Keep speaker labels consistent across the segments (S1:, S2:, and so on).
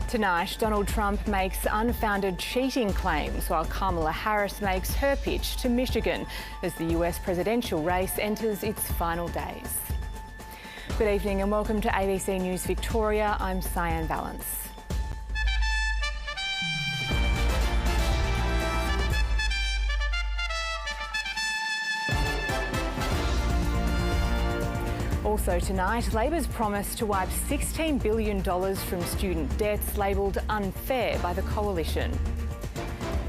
S1: Tonight, Donald Trump makes unfounded cheating claims while Kamala Harris makes her pitch to Michigan as the US presidential race enters its final days. Good evening and welcome to ABC News Victoria. I'm Syan, Vallance. Also tonight, Labor's promise to wipe $16 billion from student debts labelled unfair by the Coalition.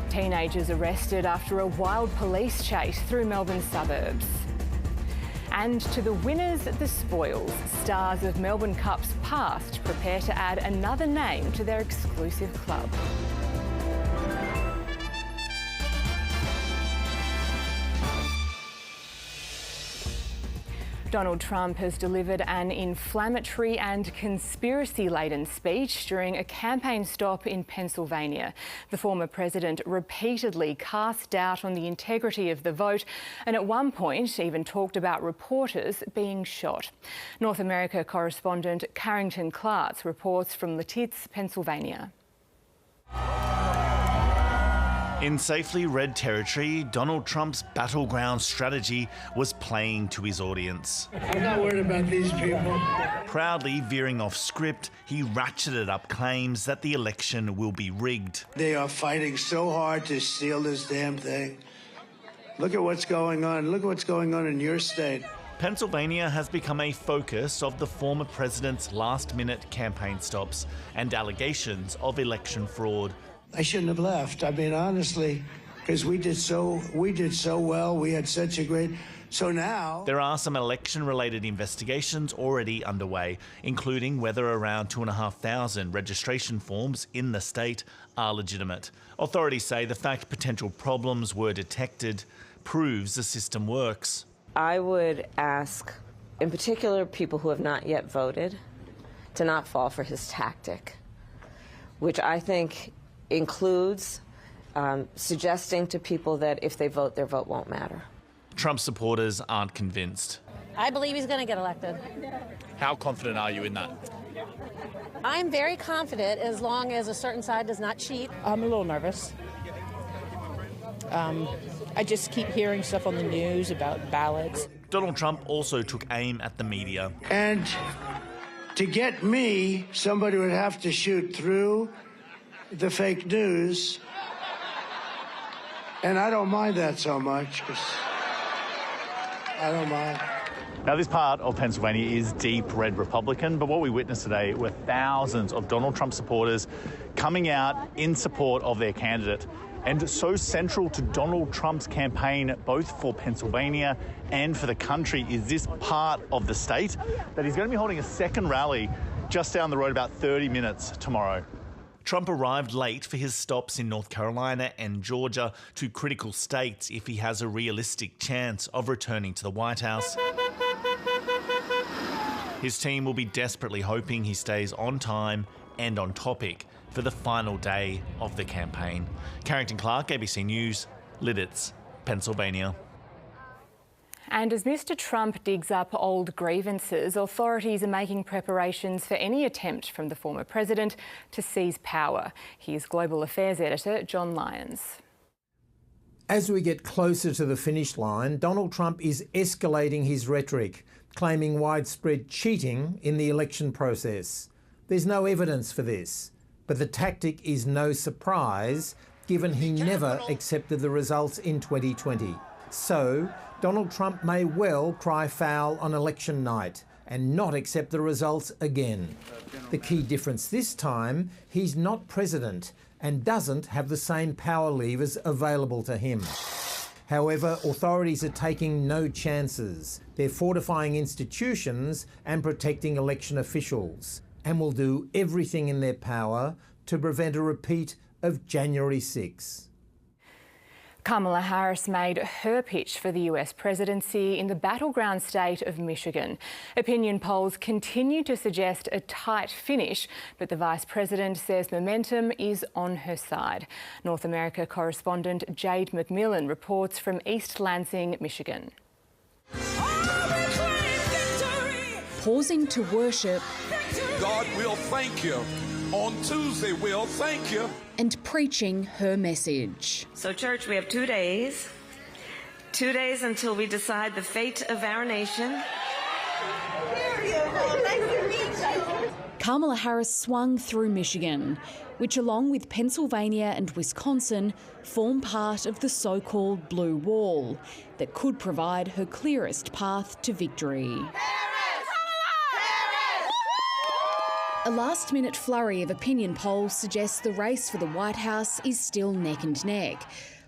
S1: Teenagers arrested after a wild police chase through Melbourne suburbs. And to the winners, the spoils. Stars of Melbourne Cup's past prepare to add another name to their exclusive club. Donald Trump has delivered an inflammatory and conspiracy-laden speech during a campaign stop in Pennsylvania. The former president repeatedly cast doubt on the integrity of the vote and at one point even talked about reporters being shot. North America correspondent Carrington Clark reports from Lititz, Pennsylvania.
S2: In safely red territory, Donald Trump's battleground strategy was playing to his audience.
S3: I'm not worried about these people.
S2: Proudly veering off script, he ratcheted up claims that the election will be rigged.
S3: They are fighting so hard to steal this damn thing. Look at what's going on. Look at what's going on in your state.
S2: Pennsylvania has become a focus of the former president's last-minute campaign stops and allegations of election fraud.
S3: I shouldn't have left. I mean, honestly, because we did so well. We had such a great. So now
S2: there are some election-related investigations already underway, including whether around 2,500 registration forms in the state are legitimate. Authorities say the fact potential problems were detected proves the system works.
S4: I would ask, in particular, people who have not yet voted, to not fall for his tactic, which I think includes suggesting to people that if they vote, their vote won't matter.
S2: Trump supporters aren't convinced.
S5: I believe he's going to get elected.
S2: How confident are you in that?
S5: I'm very confident as long as a certain side does not cheat.
S6: I'm a little nervous. I just keep hearing stuff on the news about ballots.
S2: Donald Trump also took aim at the media.
S3: And to get me, somebody would have to shoot through the fake news, and I don't mind that so much, because I don't mind.
S2: Now, this part of Pennsylvania is deep red Republican, but what we witnessed today were thousands of Donald Trump supporters coming out in support of their candidate. And so central to Donald Trump's campaign, both for Pennsylvania and for the country, is this part of the state that he's going to be holding a second rally just down the road, about 30 minutes tomorrow. Trump arrived late for his stops in North Carolina and Georgia, two critical states if he has a realistic chance of returning to the White House. His team will be desperately hoping he stays on time and on topic for the final day of the campaign. Carrington Clark, ABC News, Lititz, Pennsylvania.
S1: And as Mr Trump digs up old grievances, authorities are making preparations for any attempt from the former president to seize power. Here's Global Affairs Editor John Lyons.
S7: As we get closer to the finish line, Donald Trump is escalating his rhetoric, claiming widespread cheating in the election process. There's no evidence for this, but the tactic is no surprise, given he never accepted the results in 2020. So, Donald Trump may well cry foul on election night and not accept the results again. The key difference this time, he's not president and doesn't have the same power levers available to him. However, authorities are taking no chances. They're fortifying institutions and protecting election officials, and will do everything in their power to prevent a repeat of January 6.
S1: Kamala Harris made her pitch for the US presidency in the battleground state of Michigan. Opinion polls continue to suggest a tight finish, but the Vice President says momentum is on her side. North America correspondent Jade McMillan reports from East Lansing, Michigan.
S8: Pausing to worship.
S9: God will thank you
S8: on Tuesday, Will. Thank you.
S9: And preaching her message.
S4: So, church, we have 2 days. 2 days until we decide the fate of our nation.
S9: Kamala Harris swung through Michigan, which along with Pennsylvania and Wisconsin form part of the so-called blue wall that could provide her clearest path to victory. A last-minute flurry of opinion polls suggests the race for the White House is still neck and neck,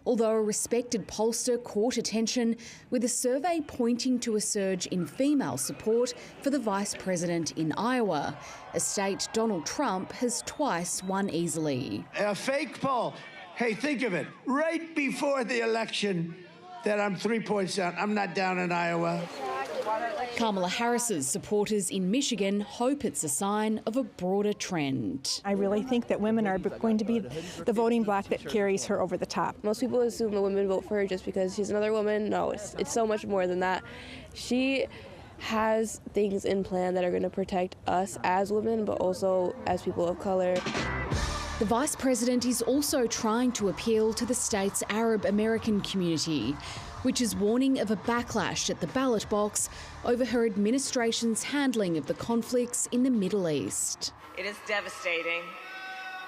S9: although a respected pollster caught attention with a survey pointing to a surge in female support for the Vice President in Iowa, a state Donald Trump has twice won easily.
S3: A fake poll. Hey, think of it. Right before the election that I'm 3 points down. I'm not down in Iowa.
S9: Kamala Harris's supporters in Michigan hope it's a sign of a broader trend.
S6: I really think that women are going to be the voting bloc that carries her over the top.
S10: Most people assume that women vote for her just because she's another woman. No, it's so much more than that. She has things in plan that are going to protect us as women, but also as people of color.
S9: The Vice President is also trying to appeal to the state's Arab American community, which is warning of a backlash at the ballot box over her administration's handling of the conflicts in the Middle East.
S4: It is devastating,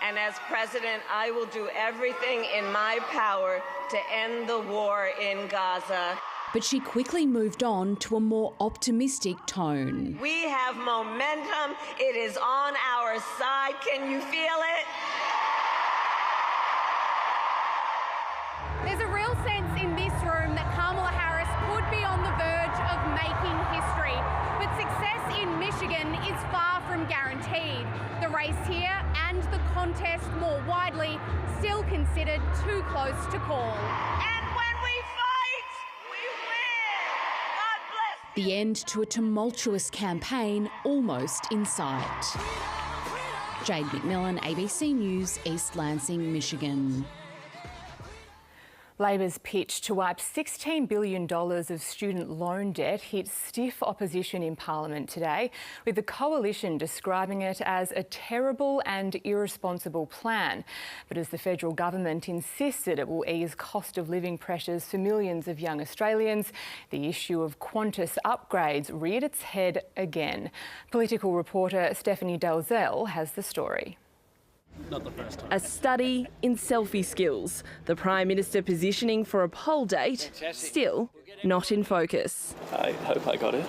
S4: and as president, I will do everything in my power to end the war in Gaza.
S9: But she quickly moved on to a more optimistic tone.
S4: We have momentum. It is on our side. Can you feel it?
S11: There's a real sense in this room that Kamala Harris could be on the verge of making history, but success in Michigan is far from guaranteed. The race here and the contest more widely still considered too close to call.
S4: And when we fight, we win. God bless.
S9: The end to a tumultuous campaign almost in sight. Jade McMillan, ABC News, East Lansing, Michigan.
S1: Labor's pitch to wipe $16 billion of student loan debt hit stiff opposition in Parliament today, with the coalition describing it as a terrible and irresponsible plan. But as the federal government insisted it will ease cost of living pressures for millions of young Australians, the issue of Qantas upgrades reared its head again. Political reporter Stephanie Dalzell has the story.
S12: Not the first time. A study in selfie skills. The Prime Minister positioning for a poll date, still not in focus.
S13: I hope I got it.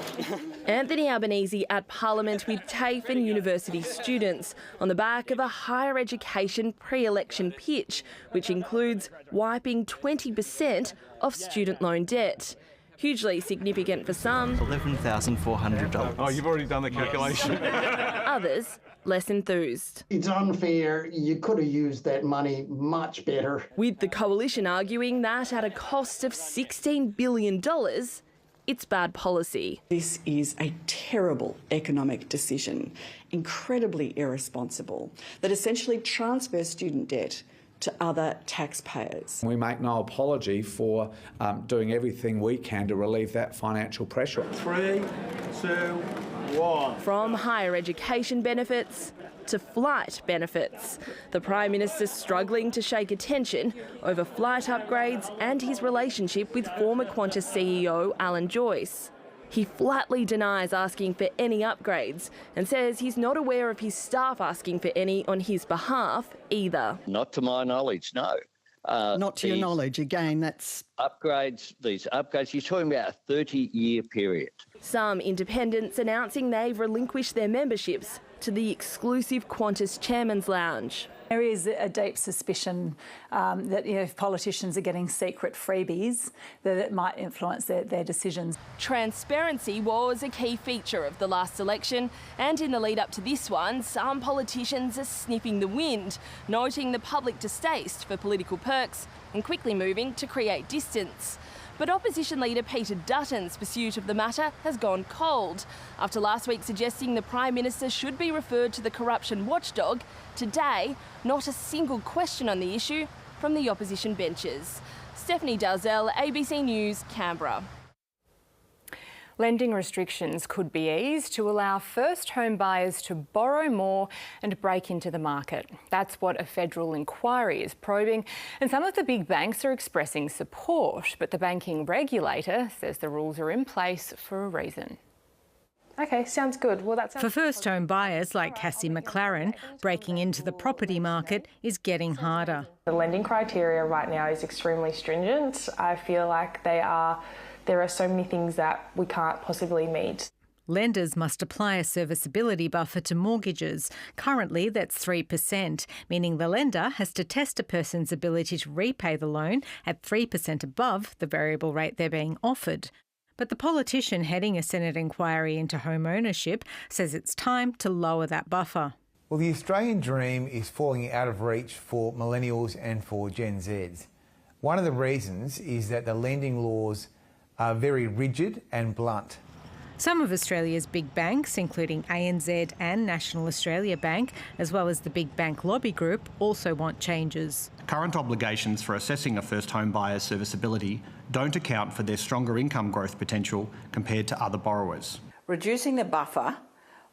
S12: Anthony Albanese at Parliament with TAFE and university students on the back of a higher education pre-election pitch, which includes wiping 20% of student loan debt. Hugely significant for some.
S13: $11,400.
S14: Oh, you've already done the calculation.
S12: Others less enthused.
S15: It's unfair. You could have used that money much better.
S12: With the coalition arguing that at a cost of $16 billion, it's bad policy.
S16: This is a terrible economic decision, incredibly irresponsible, that essentially transfers student debt to other taxpayers.
S17: We make no apology for doing everything we can to relieve that financial pressure.
S13: 3, 2, 1.
S12: From higher education benefits to flight benefits. The Prime Minister struggling to shake attention over flight upgrades and his relationship with former Qantas CEO Alan Joyce. He flatly denies asking for any upgrades and says he's not aware of his staff asking for any on his behalf either.
S18: Not to my knowledge, no.
S19: Not to your knowledge, again, that's...
S18: These upgrades, you're talking about a 30-year period.
S12: Some independents announcing they've relinquished their memberships to the exclusive Qantas Chairman's Lounge.
S20: There is a deep suspicion that if politicians are getting secret freebies, that it might influence their decisions.
S12: Transparency was a key feature of the last election, and in the lead up to this one, some politicians are sniffing the wind, noting the public distaste for political perks and quickly moving to create distance. But opposition leader Peter Dutton's pursuit of the matter has gone cold. After last week suggesting the Prime Minister should be referred to the corruption watchdog, today, not a single question on the issue from the opposition benches. Stephanie Dalzell, ABC News, Canberra.
S1: Lending restrictions could be eased to allow first home buyers to borrow more and break into the market. That's what a federal inquiry is probing, and some of the big banks are expressing support, but the banking regulator says the rules are in place for a reason.
S14: Okay, sounds good. Well,
S21: for first home buyers like Cassie McLaren, breaking into the property market is getting harder.
S14: The lending criteria right now is extremely stringent. I feel like there are so many things that we can't possibly meet.
S21: Lenders must apply a serviceability buffer to mortgages. Currently, that's 3%, meaning the lender has to test a person's ability to repay the loan at 3% above the variable rate they're being offered. But the politician heading a Senate inquiry into home ownership says it's time to lower that buffer.
S22: Well, the Australian dream is falling out of reach for millennials and for Gen Zs. One of the reasons is that the lending laws are very rigid and blunt.
S21: Some of Australia's big banks, including ANZ and National Australia Bank, as well as the big bank lobby group, also want changes.
S23: Current obligations for assessing a first home buyer's serviceability don't account for their stronger income growth potential compared to other borrowers.
S24: Reducing the buffer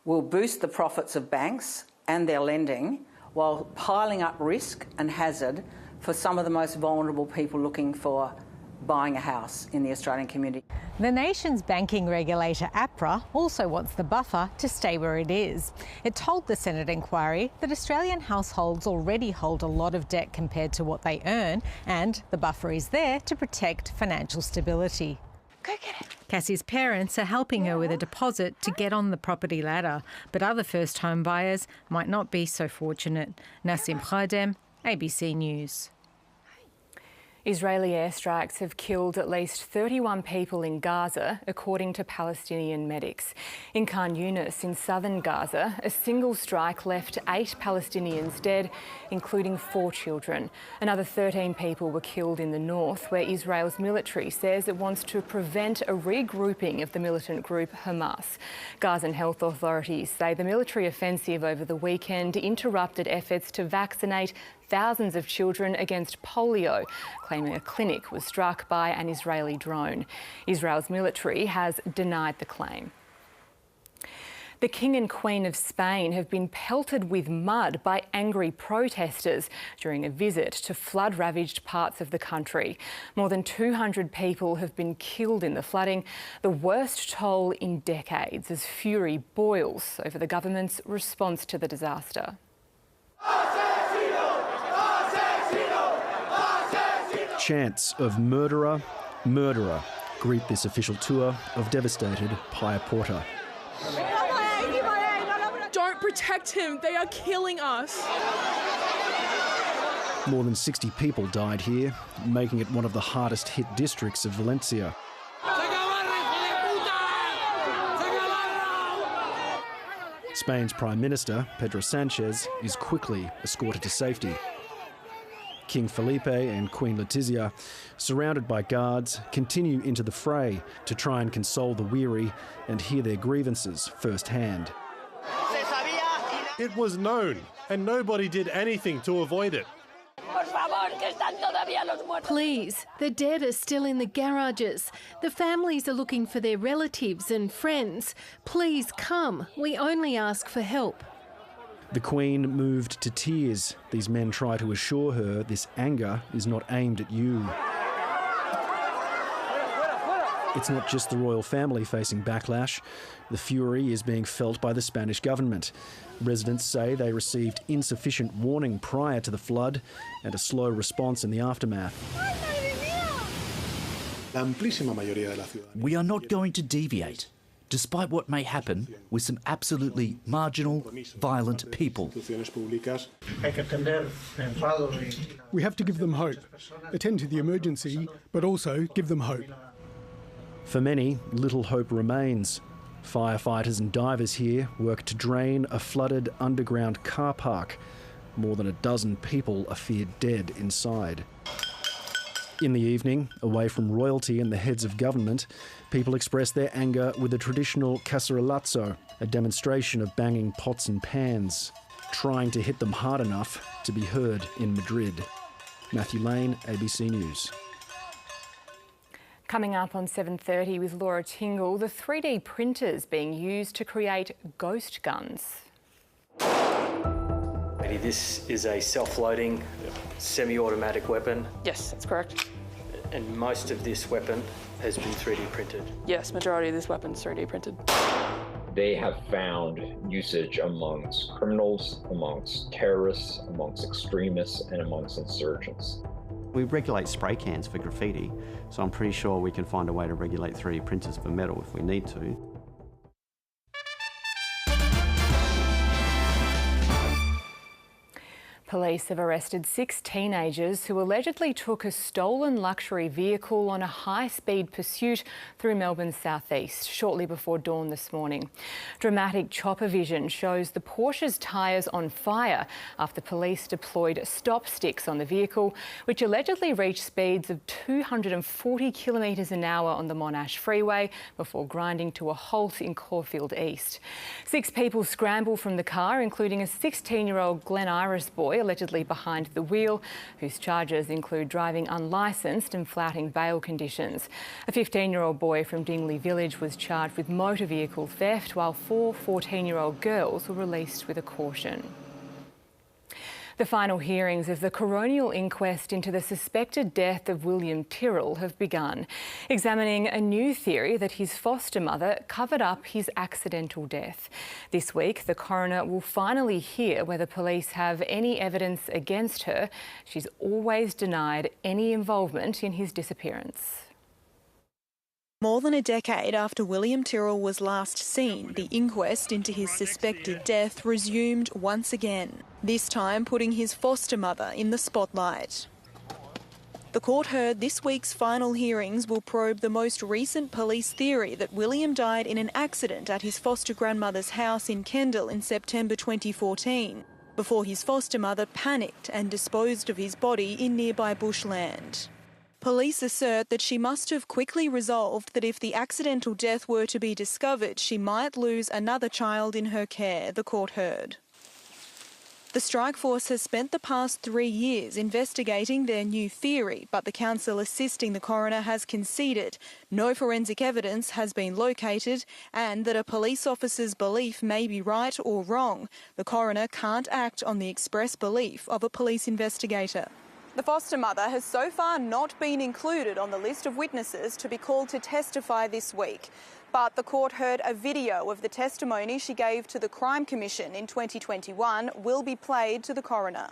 S24: will boost the profits of banks and their lending while piling up risk and hazard for some of the most vulnerable people looking for buying a house in the Australian community.
S21: The nation's banking regulator, APRA, also wants the buffer to stay where it is. It told the Senate inquiry that Australian households already hold a lot of debt compared to what they earn, and the buffer is there to protect financial stability.
S14: Go get it.
S21: Cassie's parents are helping her with a deposit to get on the property ladder, but other first home buyers might not be so fortunate. Nassim Khadem, ABC News.
S1: Israeli airstrikes have killed at least 31 people in Gaza, according to Palestinian medics. In Khan Yunis, in southern Gaza, a single strike left 8 Palestinians dead, including 4 children. Another 13 people were killed in the north, where Israel's military says it wants to prevent a regrouping of the militant group Hamas. Gazan health authorities say the military offensive over the weekend interrupted efforts to vaccinate thousands of children against polio, claiming a clinic was struck by an Israeli drone. Israel's military has denied the claim. The King and Queen of Spain have been pelted with mud by angry protesters during a visit to flood-ravaged parts of the country. More than 200 people have been killed in the flooding, the worst toll in decades, as fury boils over the government's response to the disaster.
S25: Chants of murderer, murderer greet this official tour of devastated Paya Porta.
S26: Don't protect him, they are killing us.
S25: More than 60 people died here, making it one of the hardest hit districts of Valencia. Spain's Prime Minister, Pedro Sanchez, is quickly escorted to safety. King Felipe and Queen Letizia, surrounded by guards, continue into the fray to try and console the weary and hear their grievances firsthand.
S27: It was known, and nobody did anything to avoid it.
S28: Please, the dead are still in the garages. The families are looking for their relatives and friends. Please come. We only ask for help.
S25: The Queen moved to tears. These men try to assure her this anger is not aimed at you. It's not just the royal family facing backlash. The fury is being felt by the Spanish government. Residents say they received insufficient warning prior to the flood and a slow response in the aftermath.
S29: We are not going to deviate, despite what may happen with some absolutely marginal, violent people.
S30: We have to give them hope, attend to the emergency, but also give them hope.
S25: For many, little hope remains. Firefighters and divers here work to drain a flooded underground car park. More than a dozen people are feared dead inside. In the evening, away from royalty and the heads of government, people express their anger with a traditional cacerolazo, a demonstration of banging pots and pans, trying to hit them hard enough to be heard in Madrid. Matthew Lane, ABC News.
S1: Coming up on 7:30 with Laura Tingle, the 3D printers being used to create ghost guns.
S2: This is a self-loading, semi-automatic weapon.
S26: Yes, that's correct.
S2: And most of this weapon has been 3D printed.
S26: Yes, majority of this weapon's 3D printed.
S3: They have found usage amongst criminals, amongst terrorists, amongst extremists, and amongst insurgents.
S4: We regulate spray cans for graffiti, so I'm pretty sure we can find a way to regulate 3D printers for metal if we need to.
S1: Police have arrested 6 teenagers who allegedly took a stolen luxury vehicle on a high-speed pursuit through Melbourne's southeast shortly before dawn this morning. Dramatic chopper vision shows the Porsche's tyres on fire after police deployed stop sticks on the vehicle, which allegedly reached speeds of 240 kilometres an hour on the Monash freeway before grinding to a halt in Caulfield East. 6 people scrambled from the car, including a 16-year-old Glen Iris boy allegedly behind the wheel, whose charges include driving unlicensed and flouting bail conditions. A 15-year-old boy from Dingley Village was charged with motor vehicle theft, while 4 14-year-old girls were released with a caution. The final hearings of the coronial inquest into the suspected death of William Tyrrell have begun, examining a new theory that his foster mother covered up his accidental death. This week, the coroner will finally hear whether police have any evidence against her. She's always denied any involvement in his disappearance.
S5: More than a decade after William Tyrrell was last seen, the inquest into his suspected death resumed once again, this time putting his foster mother in the spotlight. The court heard this week's final hearings will probe the most recent police theory that William died in an accident at his foster grandmother's house in Kendall in September 2014, before his foster mother panicked and disposed of his body in nearby bushland. Police assert that she must have quickly resolved that if the accidental death were to be discovered, she might lose another child in her care, the court heard. The strike force has spent the past 3 years investigating their new theory, but the council assisting the coroner has conceded no forensic evidence has been located and that a police officer's belief may be right or wrong. The coroner can't act on the express belief of a police investigator. The foster mother has so far not been included on the list of witnesses to be called to testify this week. But the court heard a video of the testimony she gave to the Crime Commission in 2021 will be played to the coroner.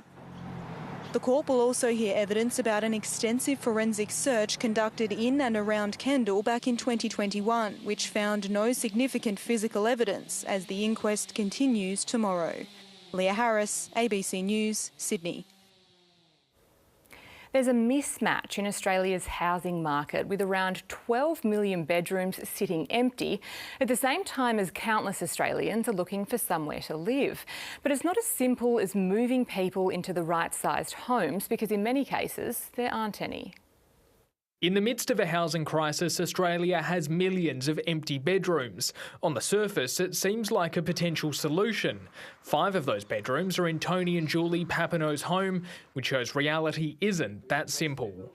S5: The court will also hear evidence about an extensive forensic search conducted in and around Kendall back in 2021, which found no significant physical evidence as the inquest continues tomorrow. Leah Harris, ABC News, Sydney.
S1: There's a mismatch in Australia's housing market, with around 12 million bedrooms sitting empty at the same time as countless Australians are looking for somewhere to live. But it's not as simple as moving people into the right-sized homes, because in many cases there aren't any.
S6: In the midst of a housing crisis, Australia has millions of empty bedrooms. On the surface, it seems like a potential solution. 5 of those bedrooms are in Tony and Julie Papineau's home, which shows reality isn't that simple.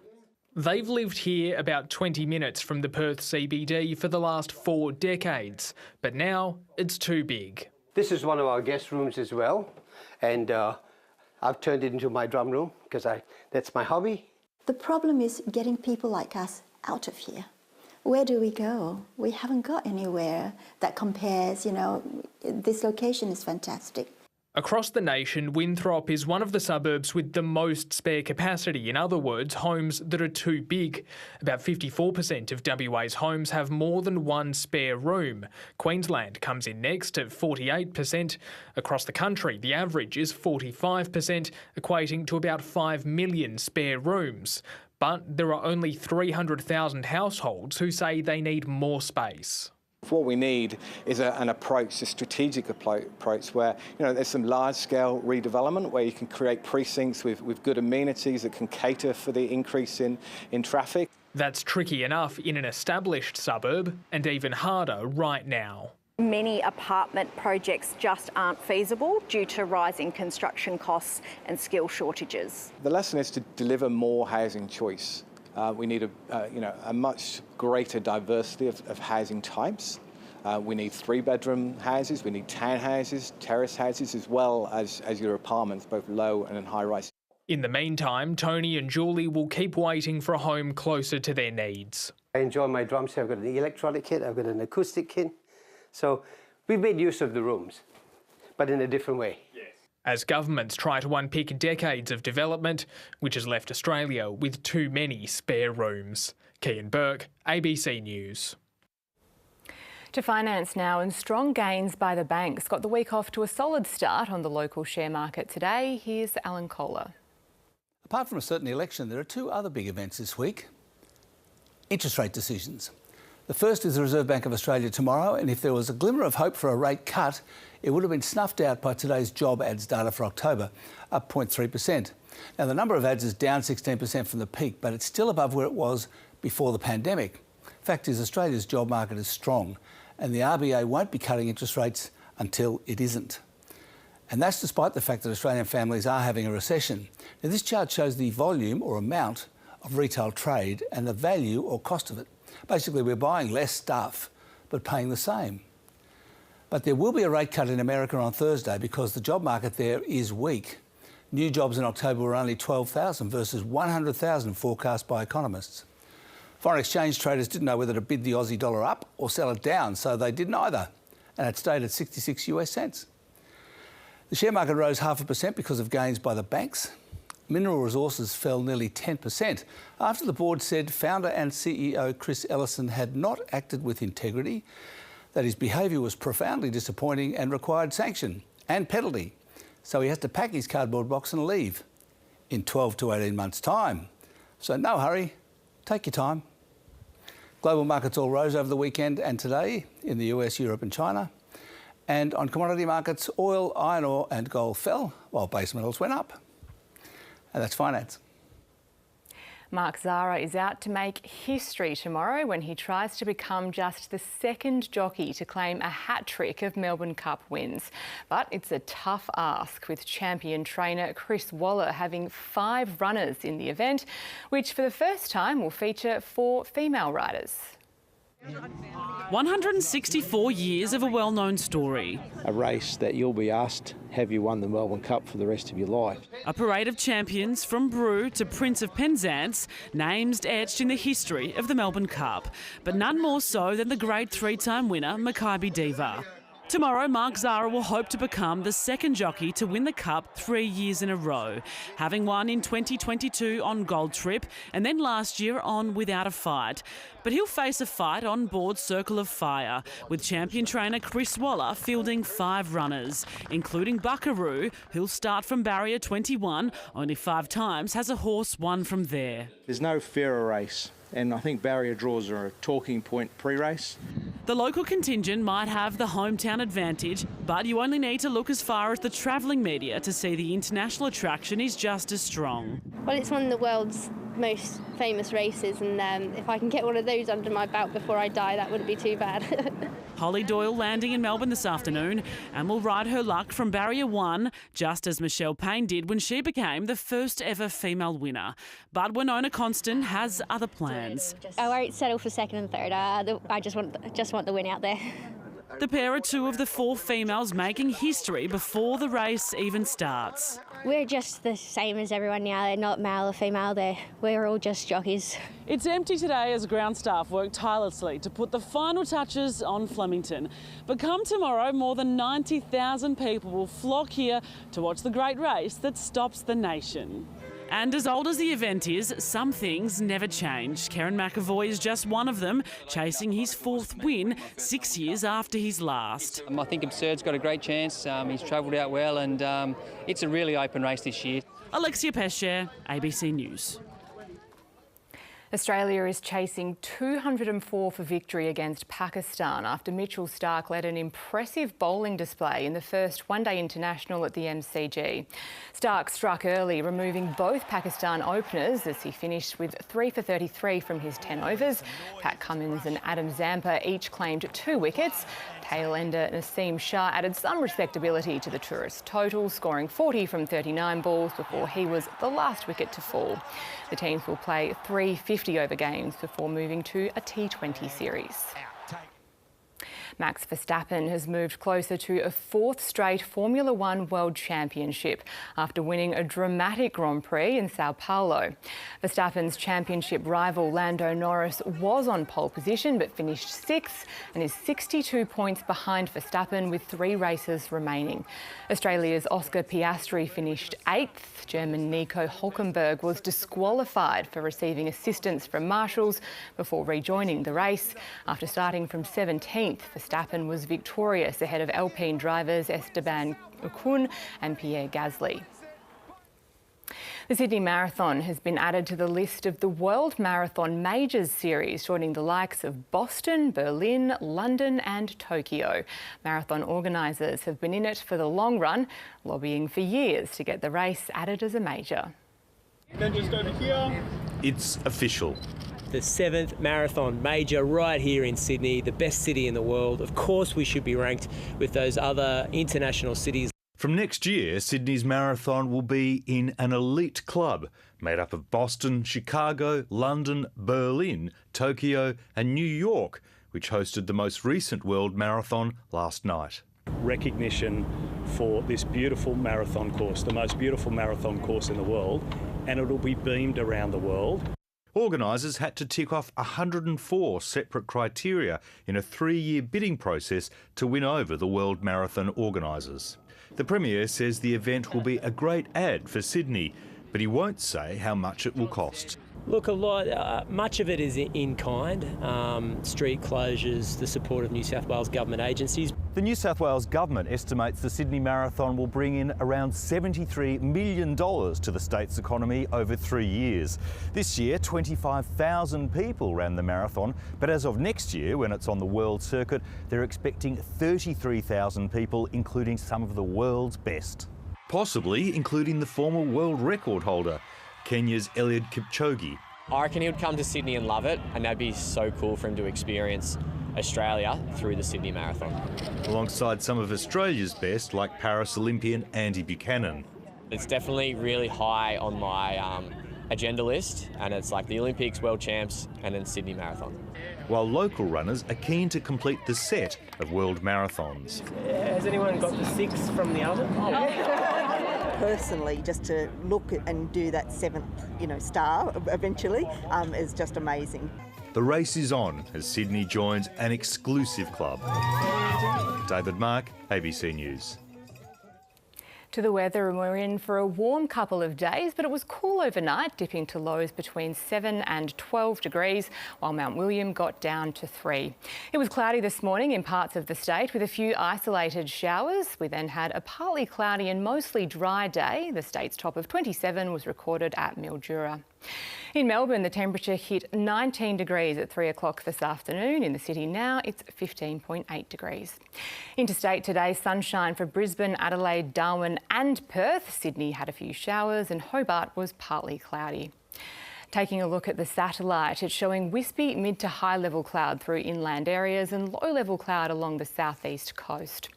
S6: They've lived here about 20 minutes from the Perth CBD for the last 4 decades, but now it's too big.
S7: This is one of our guest rooms as well, and I've turned it into my drum room because that's my hobby.
S8: The problem is getting people like us out of here. Where do we go? We haven't got anywhere that compares, this location is fantastic.
S6: Across the nation, Winthrop is one of the suburbs with the most spare capacity. In other words, homes that are too big. About 54% of WA's homes have more than one spare room. Queensland comes in next at 48%. Across the country, the average is 45%, equating to about 5 million spare rooms. But there are only 300,000 households who say they need more space.
S9: What we need is an approach, a strategic approach where there's some large-scale redevelopment where you can create precincts with good amenities that can cater for the increase in traffic.
S6: That's tricky enough in an established suburb and even harder right now.
S10: Many apartment projects just aren't feasible due to rising construction costs and skill shortages.
S9: The lesson is to deliver more housing choice. We need a much greater diversity of housing types. We need 3-bedroom houses, we need townhouses, terrace houses, as well as your apartments, both low and high rise.
S6: In the meantime, Tony and Julie will keep waiting for a home closer to their needs.
S7: I enjoy my drums. I've got an electronic kit, I've got an acoustic kit. So we've made use of the rooms, but in a different way.
S6: As governments try to unpick decades of development, which has left Australia with too many spare rooms. Kian Burke, ABC News.
S1: To finance now, and strong gains by the banks got the week off to a solid start on the local share market today. Here's Alan Kohler.
S11: Apart from a certain election, there are 2 other big events this week. Interest rate decisions. The first is the Reserve Bank of Australia tomorrow, and if there was a glimmer of hope for a rate cut, it would have been snuffed out by today's job ads data for October, up 0.3%. Now, the number of ads is down 16% from the peak, but it's still above where it was before the pandemic. Fact is, Australia's job market is strong, and the RBA won't be cutting interest rates until it isn't. And that's despite the fact that Australian families are having a recession. Now, this chart shows the volume or amount of retail trade and the value or cost of it. Basically, we're buying less stuff, but paying the same. But there will be a rate cut in America on Thursday because the job market there is weak. New jobs in October were only 12,000 versus 100,000 forecast by economists. Foreign exchange traders didn't know whether to bid the Aussie dollar up or sell it down, so they didn't either, and it stayed at 66 US cents. The share market rose 0.5% because of gains by the banks. Mineral resources fell nearly 10% after the board said founder and CEO Chris Ellison had not acted with integrity, that his behaviour was profoundly disappointing and required sanction and penalty. So he has to pack his cardboard box and leave in 12 to 18 months' time. So no hurry, take your time. Global markets all rose over the weekend and today in the US, Europe and China. And on commodity markets, oil, iron ore and gold fell while base metals went up. And that's finance.
S1: Mark Zahra is out to make history tomorrow when he tries to become just the second jockey to claim a hat-trick of Melbourne Cup wins. But it's a tough ask, with champion trainer Chris Waller having 5 runners in the event, which for the first time will feature 4 female riders.
S12: 164 years of a well-known story.
S13: A race that you'll be asked, have you won the Melbourne Cup for the rest of your life?
S12: A parade of champions from Brew to Prince of Penzance, names etched in the history of the Melbourne Cup, but none more so than the great 3-time winner Makybe Diva. Tomorrow, Mark Zahra will hope to become the second jockey to win the Cup 3 years in a row, having won in 2022 on Gold Trip and then last year on Without a Fight. But he'll face a fight on board Circle of Fire, with champion trainer Chris Waller fielding 5 runners, including Buckaroo, who'll start from barrier 21, only 5 times has a horse won from there.
S13: There's no fairer race, and I think barrier draws are a talking point pre-race.
S12: The local contingent might have the hometown advantage, but you only need to look as far as the travelling media to see the international attraction is just as strong.
S15: Well, it's one of the world's most famous races, and if I can get one of those under my belt before I die, that wouldn't be too bad.
S12: Holly Doyle landing in Melbourne this afternoon and will ride her luck from barrier 1, just as Michelle Payne did when she became the first ever female winner. But Winona Constant has other plans.
S15: I won't settle for second and third. I just want the win out there.
S12: The pair are 2 of the 4 females making history before the race even starts.
S15: We're just the same as everyone now. They're not male or female. We're all just jockeys.
S12: It's empty today as ground staff work tirelessly to put the final touches on Flemington. But come tomorrow, more than 90,000 people will flock here to watch the great race that stops the nation. And as old as the event is, some things never change. Kerrin McAvoy is just one of them, chasing his 4th win 6 years after his last.
S16: I think Absurd's got a great chance. He's travelled out well, and it's a really open race this year.
S12: Alexia Pesce, ABC News.
S1: Australia is chasing 204 for victory against Pakistan after Mitchell Starc led an impressive bowling display in the first one-day international at the MCG. Starc struck early, removing both Pakistan openers as he finished with 3 for 33 from his 10 overs. Pat Cummins and Adam Zampa each claimed 2 wickets. Tail ender Naseem Shah added some respectability to the tourist total, scoring 40 from 39 balls before he was the last wicket to fall. The teams will play 3 50 50-over games before moving to a T20 series. Max Verstappen has moved closer to a fourth straight Formula One World Championship after winning a dramatic Grand Prix in Sao Paulo. Verstappen's championship rival Lando Norris was on pole position but finished sixth and is 62 points behind Verstappen with 3 races remaining. Australia's Oscar Piastri finished 8th. German Nico Hülkenberg was disqualified for receiving assistance from marshals before rejoining the race. After starting from 17th, Verstappen was victorious ahead of Alpine drivers Esteban Ocon and Pierre Gasly. The Sydney Marathon has been added to the list of the World Marathon Majors series, joining the likes of Boston, Berlin, London and Tokyo. Marathon organisers have been in it for the long run, lobbying for years to get the race added as a major.
S14: Then just over here. It's official. The 7th Marathon Major right here in Sydney, the best city in the world. Of course we should be ranked with those other international cities. From next year, Sydney's marathon will be in an elite club made up of Boston, Chicago, London, Berlin, Tokyo and New York, which hosted the most recent World Marathon last night. Recognition for this beautiful marathon course, the most beautiful marathon course in the world, and it'll be beamed around the world. Organisers had to tick off 104 separate criteria in a 3-year bidding process to win over the World Marathon organisers. The Premier says the event will be a great ad for Sydney, but he won't say how much it will cost. Look, much of it is in kind, street closures, the support of New South Wales government agencies. The New South Wales government estimates the Sydney Marathon will bring in around $73 million to the state's economy over 3 years. This year, 25,000 people ran the marathon, but as of next year, when it's on the world circuit, they're expecting 33,000 people, including some of the world's best. Possibly including the former world record holder, Kenya's Eliud Kipchoge.
S17: I reckon he would come to Sydney and love it, and that'd be so cool for him to experience Australia through the Sydney Marathon.
S14: Alongside some of Australia's best, like Paris Olympian Andy Buchanan.
S17: It's definitely really high on my agenda list, and it's like the Olympics, World Champs, and then Sydney Marathon.
S14: While local runners are keen to complete the set of world marathons. Has anyone got the 6 from the oven?
S18: Personally, just to look and do that 7th, star eventually is just amazing.
S14: The race is on as Sydney joins an exclusive club. David Mark, ABC News.
S1: To the weather, and we're in for a warm couple of days, but it was cool overnight, dipping to lows between 7 and 12 degrees, while Mount William got down to 3. It was cloudy this morning in parts of the state with a few isolated showers. We then had a partly cloudy and mostly dry day. The state's top of 27 was recorded at Mildura. In Melbourne, the temperature hit 19 degrees at 3 o'clock this afternoon. In the city now, it's 15.8 degrees. Interstate today, sunshine for Brisbane, Adelaide, Darwin and Perth. Sydney had a few showers and Hobart was partly cloudy. Taking a look at the satellite, it's showing wispy mid to high level cloud through inland areas and low level cloud along the southeast coast.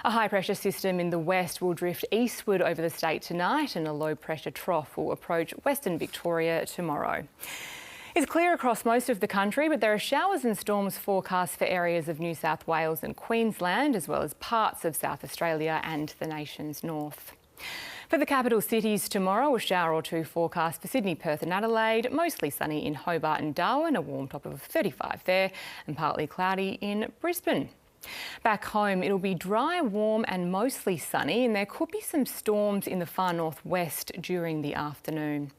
S1: A high pressure system in the west will drift eastward over the state tonight, and a low pressure trough will approach Western Victoria tomorrow. It's clear across most of the country, but there are showers and storms forecast for areas of New South Wales and Queensland, as well as parts of South Australia and the nation's north. For the capital cities tomorrow, a shower or two forecast for Sydney, Perth and Adelaide, mostly sunny in Hobart and Darwin, a warm top of 35 there, and partly cloudy in Brisbane. Back home, it'll be dry, warm and mostly sunny, and there could be some storms in the far northwest during the afternoon.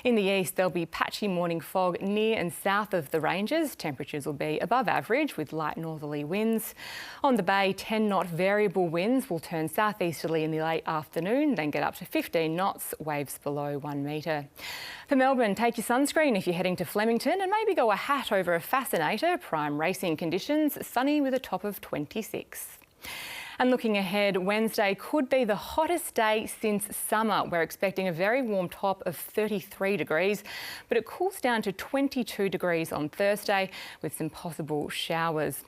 S1: In the east, there'll be patchy morning fog near and south of the ranges. Temperatures will be above average with light northerly winds. On the bay, 10-knot variable winds will turn southeasterly in the late afternoon, then get up to 15 knots, waves below 1 metre. For Melbourne, take your sunscreen if you're heading to Flemington, and maybe go a hat over a fascinator. Prime racing conditions, sunny with a top of 26. And looking ahead, Wednesday could be the hottest day since summer. We're expecting a very warm top of 33 degrees, but it cools down to 22 degrees on Thursday with some possible showers.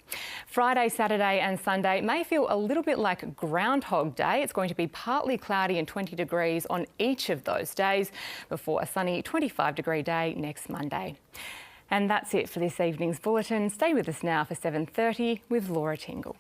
S1: Friday, Saturday and Sunday may feel a little bit like Groundhog Day. It's going to be partly cloudy and 20 degrees on each of those days before a sunny 25-degree day next Monday. And that's it for this evening's bulletin. Stay with us now for 7:30 with Laura Tingle.